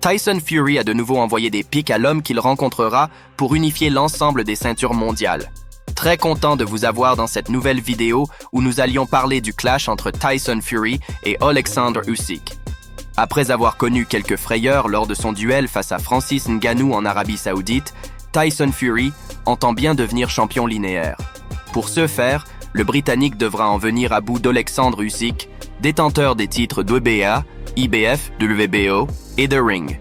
Tyson Fury a de nouveau envoyé des pics à l'homme qu'il rencontrera pour unifier l'ensemble des ceintures mondiales. Très content de vous avoir dans cette nouvelle vidéo où nous allions parler du clash entre Tyson Fury et Alexander Usyk. Après avoir connu quelques frayeurs lors de son duel face à Francis Ngannou en Arabie Saoudite, Tyson Fury entend bien devenir champion linéaire. Pour ce faire, le Britannique devra en venir à bout d'Alexander Usyk, détenteur des titres WBA, IBF, WBO et The Ring.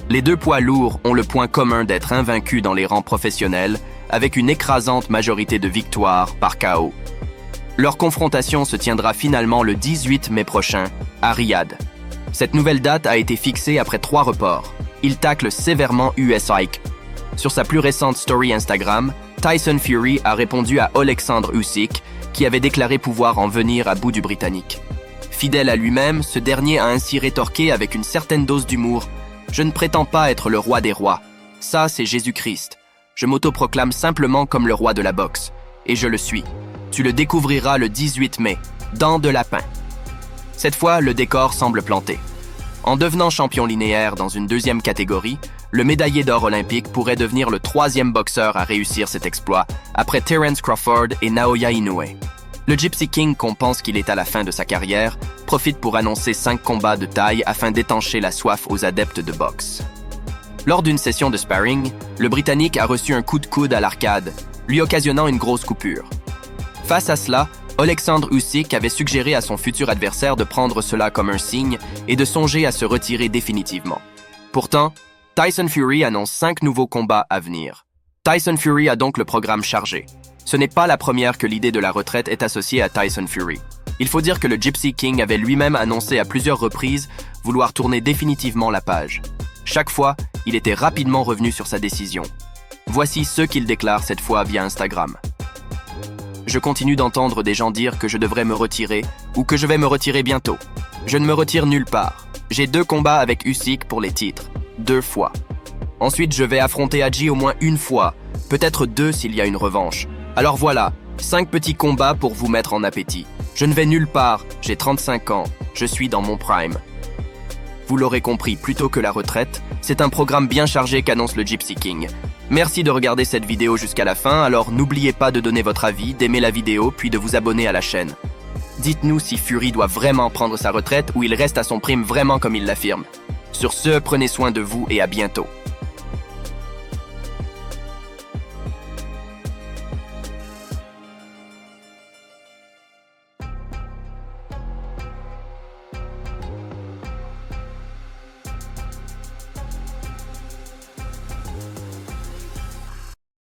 Les deux poids lourds ont le point commun d'être invaincus dans les rangs professionnels, avec une écrasante majorité de victoires par KO. Leur confrontation se tiendra finalement le 18 mai prochain, à Riyad. Cette nouvelle date a été fixée après 3 reports. Il tacle sévèrement Usyk. Sur sa plus récente story Instagram, Tyson Fury a répondu à Alexander Usyk, qui avait déclaré pouvoir en venir à bout du Britannique. Fidèle à lui-même, ce dernier a ainsi rétorqué avec une certaine dose d'humour « Je ne prétends pas être le roi des rois. Ça, c'est Jésus-Christ. Je m'autoproclame simplement comme le roi de la boxe. Et je le suis. Tu le découvriras le 18 mai, dans de lapin. » Cette fois, le décor semble planté. En devenant champion linéaire dans une deuxième catégorie, le médaillé d'or olympique pourrait devenir le 3e boxeur à réussir cet exploit, après Terence Crawford et Naoya Inoue. Le Gypsy King, qu'on pense qu'il est à la fin de sa carrière, profite pour annoncer 5 combats de taille afin d'étancher la soif aux adeptes de boxe. Lors d'une session de sparring, le Britannique a reçu un coup de coude à l'arcade, lui occasionnant une grosse coupure. Face à cela, Alexander Usyk avait suggéré à son futur adversaire de prendre cela comme un signe et de songer à se retirer définitivement. Pourtant, Tyson Fury annonce 5 nouveaux combats à venir. Tyson Fury a donc le programme chargé. Ce n'est pas la première que l'idée de la retraite est associée à Tyson Fury. Il faut dire que le Gypsy King avait lui-même annoncé à plusieurs reprises vouloir tourner définitivement la page. Chaque fois, il était rapidement revenu sur sa décision. Voici ce qu'il déclare cette fois via Instagram. Je continue d'entendre des gens dire que je devrais me retirer ou que je vais me retirer bientôt. Je ne me retire nulle part. J'ai 2 combats avec Usyk pour les titres. 2 fois. Ensuite, je vais affronter Hadji au moins 1 fois, peut-être 2 s'il y a une revanche. Alors voilà, 5 petits combats pour vous mettre en appétit. Je ne vais nulle part, j'ai 35 ans, je suis dans mon prime. Vous l'aurez compris, plutôt que la retraite, c'est un programme bien chargé qu'annonce le Gypsy King. Merci de regarder cette vidéo jusqu'à la fin, alors n'oubliez pas de donner votre avis, d'aimer la vidéo, puis de vous abonner à la chaîne. Dites-nous si Fury doit vraiment prendre sa retraite ou il reste à son prime vraiment comme il l'affirme. Sur ce, prenez soin de vous et à bientôt.